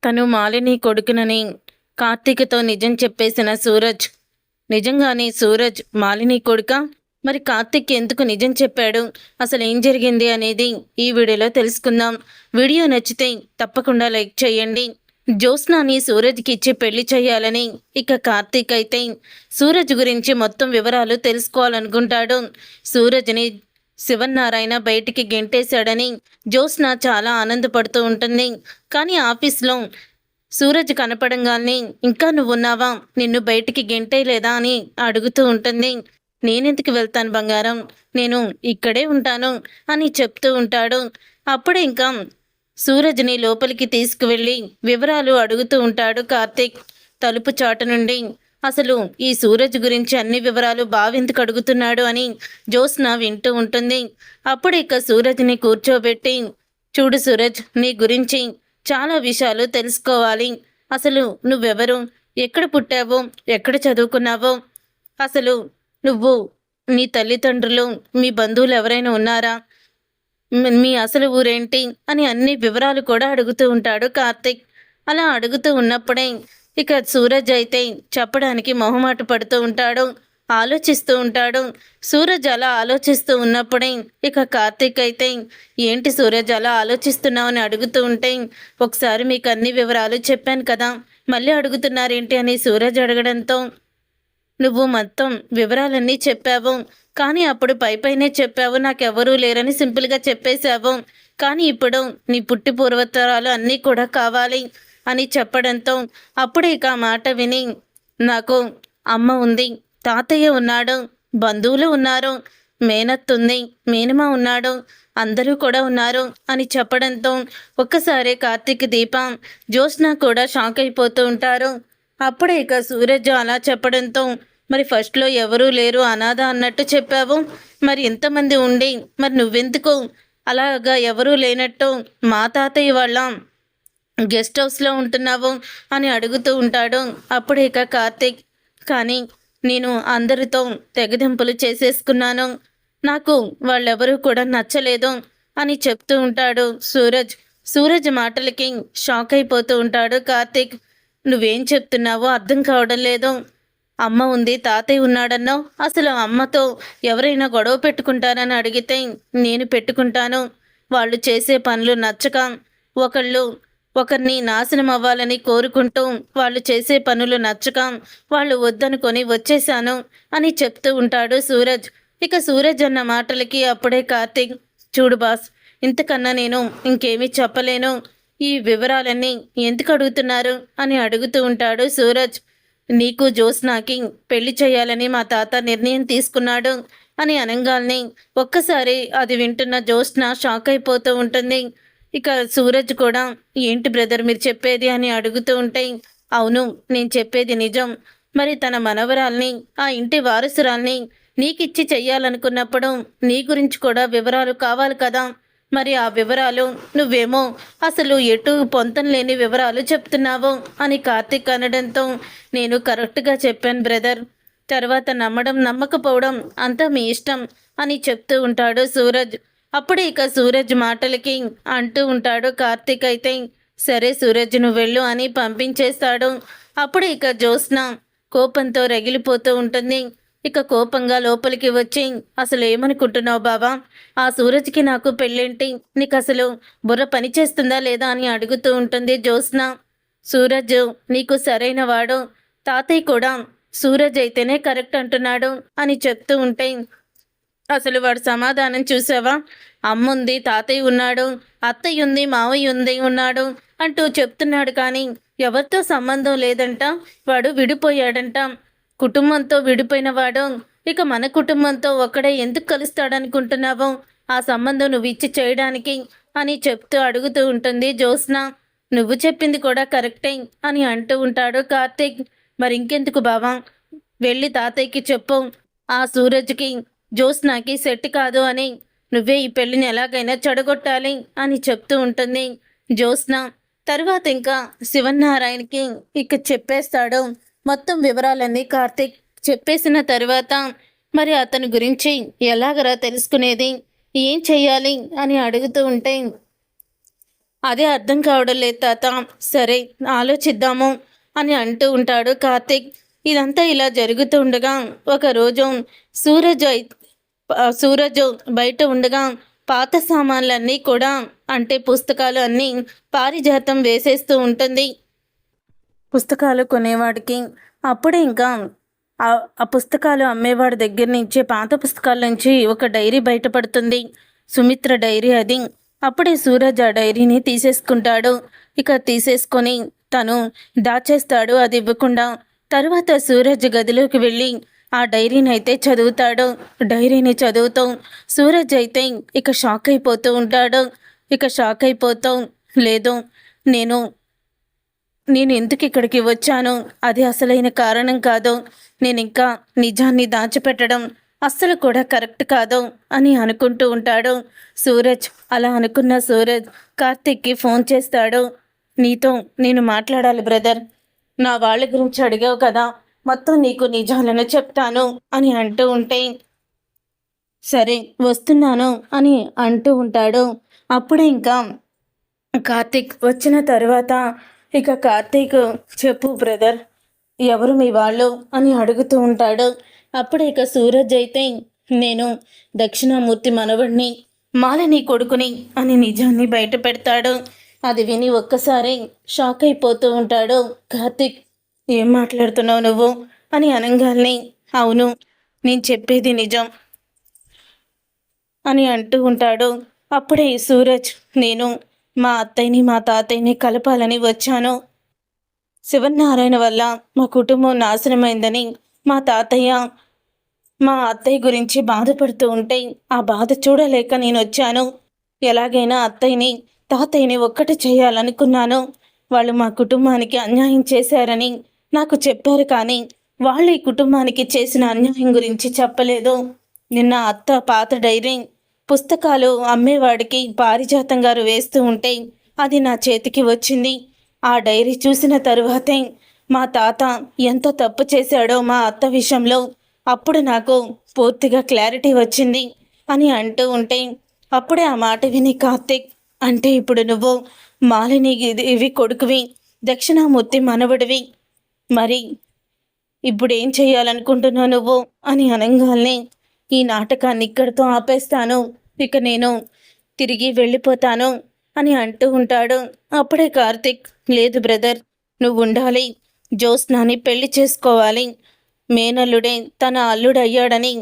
తను మాలిని కొడుకునని కార్తీక్‌తో నిజం చెప్పేసిన సూరజ్, నిజంగానే సూరజ్ మాలిని కొడుకా? మరి కార్తీక్ ఎందుకు నిజం చెప్పాడు? అసలేం జరిగింది అనేది ఈ వీడియోలో తెలుసుకుందాం. వీడియో నచ్చితే తప్పకుండా లైక్ చేయండి. జ్యోత్స్నాని సూరజ్‌కి ఇచ్చి పెళ్లి చేయాలని ఇక కార్తీక్ అయితే సూరజ్ గురించి మొత్తం వివరాలు తెలుసుకోవాలనుకుంటాడు. సూరజ్‌ని శివన్నారాయణ బయటికి గెంటేశాడని జ్యోత్స్న చాలా ఆనందపడుతూ ఉంటుంది. కానీ ఆఫీస్లో సూరజ్ కనపడంగానే ఇంకా నువ్వున్నావా, నిన్ను బయటికి గెంటేయలేదా అని అడుగుతూ ఉంటుంది. నేనెందుకు వెళ్తాను బంగారం, నేను ఇక్కడే ఉంటాను అని చెప్తూ ఉంటాడు. అప్పుడే ఇంకా సూరజ్ని లోపలికి తీసుకువెళ్ళి వివరాలు అడుగుతూ ఉంటాడు కార్తీక్. తలుపు చాటు నుండి అసలు ఈ సూరజ్ గురించి అన్ని వివరాలు బావెందుకు అడుగుతున్నాడు అని జ్యోత్స్న వింటూ ఉంటుంది. అప్పుడు ఇక సూరజ్ని కూర్చోబెట్టి, చూడు సూరజ్, నీ గురించి చాలా విషయాలు తెలుసుకోవాలి. అసలు నువ్వెవరు, ఎక్కడ పుట్టావో, ఎక్కడ చదువుకున్నావో, అసలు నువ్వు, నీ తల్లిదండ్రులు, మీ బంధువులు ఎవరైనా ఉన్నారా, మీ అసలు ఊరేంటి అని అన్ని వివరాలు కూడా అడుగుతూ ఉంటాడు కార్తీక్. అలా అడుగుతూ ఉన్నప్పుడే ఇక సూరజ్ అయితే చెప్పడానికి మొహమాట పడుతూ ఉంటాడు, ఆలోచిస్తూ ఉంటాడు. సూరజ్ అలా ఆలోచిస్తూ ఉన్నప్పుడే ఇక కార్తీక్ అయితే, ఏంటి సూరజ్ అలా ఆలోచిస్తున్నావు అని అడుగుతూ ఉంటే, ఒకసారి మీకు అన్ని వివరాలు చెప్పాను కదా, మళ్ళీ అడుగుతున్నారేంటి అని సూరజ్ అడగడంతో, నువ్వు మొత్తం వివరాలన్నీ చెప్పావు, కానీ అప్పుడు పైపైనే చెప్పావు, నాకెవరూ లేరని సింపుల్గా చెప్పేశావు. కానీ ఇప్పుడు నీ పుట్టి పూర్వోత్తరాలు అన్నీ కూడా కావాలి అని చెప్పడంతో అప్పుడే ఇక ఆ మాట విని, నాకు అమ్మ ఉంది, తాతయ్య ఉన్నాడు, బంధువులు ఉన్నారు, మేనత్తుంది, మేనమా ఉన్నాడు, అందరూ కూడా ఉన్నారు అని చెప్పడంతో ఒక్కసారి కార్తీక్, దీప, జ్యోత్స్న కూడా షాక్ అయిపోతూ ఉంటారు. అప్పుడే ఇక సూరజ్ అలా చెప్పడంతో, మరి ఫస్ట్లో ఎవరూ లేరు, అనాథ అన్నట్టు చెప్పావు, మరి ఇంతమంది ఉండి మరి నువ్వెందుకు అలాగా ఎవరూ లేనట్టు మా తాతయ్య వాళ్ళ గెస్ట్ హౌస్లో ఉంటున్నావు అని అడుగుతూ ఉంటాడు. అప్పుడు ఇక కార్తీక్, కానీ నేను అందరితో తెగదింపులు చేసేసుకున్నాను, నాకు వాళ్ళెవరూ కూడా నచ్చలేదు అని చెప్తూ ఉంటాడు సూరజ్. సూరజ్ మాటలకి షాక్ అయిపోతూ ఉంటాడు కార్తీక్. నువ్వేం చెప్తున్నావో అర్థం కావడం లేదు. అమ్మ ఉంది, తాతయ్య ఉన్నాడన్నావు, అసలు అమ్మతో ఎవరైనా గొడవ పెట్టుకుంటారని అడిగితే నేను పెట్టుకుంటాను. వాళ్ళు చేసే పనులు నచ్చక ఒకళ్ళు ఒకరిని నాశనం అవ్వాలని కోరుకుంటూ, వాళ్ళు చేసే పనులు నచ్చక వాళ్ళు వద్దనుకొని వచ్చేశాను అని చెప్తూ ఉంటాడు సూరజ్. ఇక సూరజ్ అన్న మాటలకి అప్పుడే కార్తీక్, చూడు బాస్, ఇంతకన్నా నేను ఇంకేమీ చెప్పలేను, ఈ వివరాలన్నీ ఎందుకు అడుగుతున్నారు అని అడుగుతూ ఉంటాడు సూరజ్. నీకు జ్యోత్స్నాకి పెళ్లి చేయాలని మా తాత నిర్ణయం తీసుకున్నాడు అని అనంగాల్ని ఒక్కసారి అది వింటున్న జ్యోత్స్న షాక్ అయిపోతూ ఉంటుంది. ఇక సూరజ్ కూడా, ఏంటి బ్రదర్ మీరు చెప్పేది అని అడుగుతూ ఉంటే, అవును నేను చెప్పేది నిజం, మరి తన మనవరాల్ని, ఆ ఇంటి వారసురాల్ని నీకిచ్చి చెయ్యాలనుకున్నప్పుడు నీ గురించి కూడా వివరాలు కావాలి కదా, మరి ఆ వివరాలు నువ్వేమో అసలు ఎటు పొంతం లేని వివరాలు చెప్తున్నావు అని కార్తీక్ అనడంతో, నేను కరెక్ట్గా చెప్పాను బ్రదర్, తర్వాత నమ్మడం నమ్మకపోవడం అంతా మీ ఇష్టం అని చెప్తూ ఉంటాడు సూరజ్. అప్పుడు ఇక సూరజ్ మాటలకి అంటూ ఉంటాడు కార్తీక్ అయితే, సరే సూరజ్ నువ్వు వెళ్ళు అని పంపించేస్తాడు. అప్పుడు ఇక జ్యోత్స్న కోపంతో రగిలిపోతూ ఉంటుంది. ఇక కోపంగా లోపలికి వచ్చి, అసలు ఏమనుకుంటున్నావు బావా, ఆ సూరజ్కి నాకు పెళ్ళేంటి, నీకు అసలు బుర్ర పని చేస్తుందా లేదా అని అడుగుతూ ఉంటుంది జ్యోత్స్న. సూరజ్ నీకు సరైన వాడు, తాతయ్య కూడా సూరజ్ అయితేనే కరెక్ట్ అంటున్నాడు అని చెప్తూ ఉంటే, అసలు వాడు సమాధానం చూసావా, అమ్ముంది, తాతయ్య ఉన్నాడు, అత్తయ్య ఉంది, మావయ్య ఉంది ఉన్నాడు అంటూ చెప్తున్నాడు, కానీ ఎవరితో సంబంధం లేదంట, వాడు విడిపోయాడంట, కుటుంబంతో విడిపోయిన వాడు ఇక మన కుటుంబంతో ఒక్కడే ఎందుకు కలుస్తాడనుకుంటున్నావు, ఆ సంబంధం నువ్వు ఇచ్చి చేయడానికి అని చెప్తూ అడుగుతూ ఉంటుంది జ్యోత్స్న. నువ్వు చెప్పింది కూడా కరెక్టే అని అంటూ ఉంటాడు కార్తీక్. మరి ఇంకెందుకు బావా, వెళ్ళి తాతయ్యకి చెప్పు, ఆ సూరజ్కి జ్యోత్స్నకి సెట్ కాదు అని, నువ్వే ఈ పెళ్ళిని ఎలాగైనా చెడగొట్టాలి అని చెప్తూ ఉంటుంది జ్యోత్స్న. తర్వాత ఇంకా శివనారాయణకి ఇక చెప్పేస్తాడు మొత్తం వివరాలన్నీ కార్తీక్. చెప్పేసిన తర్వాత మరి అతని గురించి ఎలాగరా తెలుసుకునేది, ఏం చెయ్యాలి అని అడుగుతూ ఉంటే, అదే అర్థం కావడం లేదు తాత. సరే, ఆలోచిద్దాము అని అంటూ ఉంటాడు కార్తీక్. ఇదంతా ఇలా జరుగుతూ ఉండగా ఒకరోజు సూరజ్ సూరజ్ బయట ఉండగా పాత సామాన్లన్నీ కూడా, అంటే పుస్తకాలు అన్నీ పారిజాతం వేసేస్తూ ఉంటుంది. పుస్తకాలు కొనేవాడికి అప్పుడే ఇంకా ఆ పుస్తకాలు అమ్మేవాడి దగ్గర నుంచి, పాత పుస్తకాల నుంచి ఒక డైరీ బయటపడుతుంది. సుమిత్ర డైరీ అది. అప్పుడే సూరజ్ ఆ డైరీని తీసేసుకుంటాడు. ఇక తీసేసుకొని తను దాచేస్తాడు అది ఇవ్వకుండా. తరువాత సూరజ్ గదిలోకి వెళ్ళి ఆ డైరీని అయితే చదువుతాడు. డైరీని చదువుతూ సూరజ్ అయితే ఇక షాక్ అయిపోతూ ఉంటాడు. ఇక షాక్ అయిపోతూ, లేదు, నేను నేను ఎందుకు ఇక్కడికి వచ్చాను, అది అసలైన కారణం కాదు, నేను ఇంకా నిజాన్ని దాచిపెట్టడం అస్సలు కూడా కరెక్ట్ కాదు అని అనుకుంటూ ఉంటాడు సూరజ్. అలా అనుకున్న సూరజ్ కార్తిక్కి ఫోన్ చేస్తాడు. నీతో నేను మాట్లాడాలి బ్రదర్, నా వాళ్ళ గురించి అడిగావు కదా, మొత్తం నీకు నిజాలను చెప్తాను అని అంటూ ఉంటే, సరే వస్తున్నాను అని అంటూ ఉంటాడు. అప్పుడే ఇంకా కార్తీక్ వచ్చిన తర్వాత, ఇక కార్తీక్ చెప్పు బ్రదర్, ఎవరు మీ వాళ్ళు అని అడుగుతూ ఉంటాడు. అప్పుడే ఇక సూరజ్ అయితే, నేను దక్షిణామూర్తి మనవడిని, మాలని కొడుకుని అని నిజాన్ని బయట పెడతాడు. అది విని ఒక్కసారి షాక్ అయిపోతూ ఉంటాడు కార్తీక్. ఏం మాట్లాడుతున్నావు నువ్వు అని అనగానే, అవును, నేను చెప్పేది నిజం అని అంటూ ఉంటాడు. అప్పుడే సూరజ్, నేను మా అత్తయ్యని మా తాతయ్యని కలపాలని వచ్చాను. శివనారాయణ వల్ల మా కుటుంబం నాశనమైందని మా తాతయ్య మా అత్తయ్య గురించి బాధపడుతూ ఉంటే ఆ బాధ చూడలేక నేను వచ్చాను. ఎలాగైనా అత్తయ్యని తాతయ్యని ఒక్కటి చేయాలనుకున్నాను. వాళ్ళు మా కుటుంబానికి అన్యాయం చేశారని నాకు చెప్పారు, కానీ వాళ్ళు ఈ కుటుంబానికి చేసిన అన్యాయం గురించి చెప్పలేదు. నిన్న అత్త పాత డైరీ పుస్తకాలు అమ్మేవాడికి పారిజాతం గారు వేస్తూ ఉంటే అది నా చేతికి వచ్చింది. ఆ డైరీ చూసిన తరువాతే మా తాత ఎంత తప్పు చేశాడో మా అత్త విషయంలో అప్పుడు నాకు పూర్తిగా క్లారిటీ వచ్చింది అని అంటూ ఉంటే, అప్పుడే ఆ మాట విని కార్తీక్, అంటే ఇప్పుడు నువ్వు మాలిని ఇవి కొడుకువి, దక్షిణామూర్తి మనవడివి, మరి ఇప్పుడు ఏం చేయాలనుకుంటున్నావు నువ్వు అని అనగానే, ఈ నాటకాన్ని ఇక్కడితో ఆపేస్తాను, ఇక నేను తిరిగి వెళ్ళిపోతాను అని అంటూ ఉంటాడు. అప్పుడే కార్తీక్, లేదు బ్రదర్, నువ్వు ఉండాలి, జ్యోత్స్నాని పెళ్లి చేసుకోవాలి, మేనల్లుడే తన అల్లుడయ్యాడని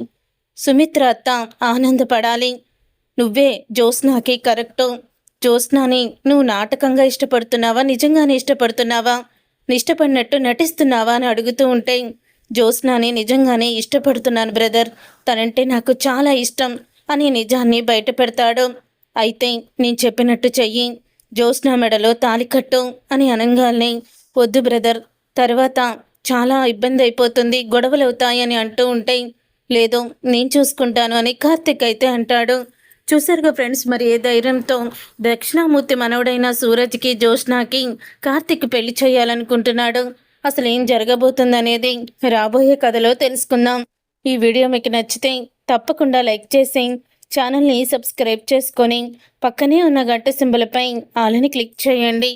సుమిత్ర అత్త ఆనందపడాలి, నువ్వే జ్యోత్స్నాకి కరెక్టు. జ్యోత్స్నాని నువ్వు నాటకంగా ఇష్టపడుతున్నావా, నిజంగానే ఇష్టపడుతున్నావా, ఇష్టపడినట్టు నటిస్తున్నావా అని అడుగుతూ ఉంటే, జ్యోత్స్నాని నిజంగానే ఇష్టపడుతున్నాను బ్రదర్, తనంటే నాకు చాలా ఇష్టం అని నిజాన్ని బయట పెడతాడు. అయితే నేను చెప్పినట్టు చెయ్యి, జ్యోత్స్నా మెడలో తాలికట్టు అని అనగానే, వద్దు బ్రదర్, తర్వాత చాలా ఇబ్బంది అయిపోతుంది, గొడవలు అవుతాయని అంటూ ఉంటే, లేదు నేను చూసుకుంటాను అని కార్తిక్ అయితే అంటాడు. చూసారుగా ఫ్రెండ్స్, మరి ఏ ధైర్యంతో దక్షిణామూర్తి మనవడైన సూరజ్కి జ్యోత్స్నాకి కార్తిక్ పెళ్లి చేయాలనుకుంటున్నాడు, అసలు ఏం జరగబోతుందనేది రాబోయే కథలో తెలుసుకుందాం. ఈ వీడియో మీకు నచ్చితే తప్పకుండా లైక్ చేసి ఛానల్ని సబ్స్క్రైబ్ చేసుకొని పక్కనే ఉన్న గంట సింబల్పై ఆలని క్లిక్ చేయండి.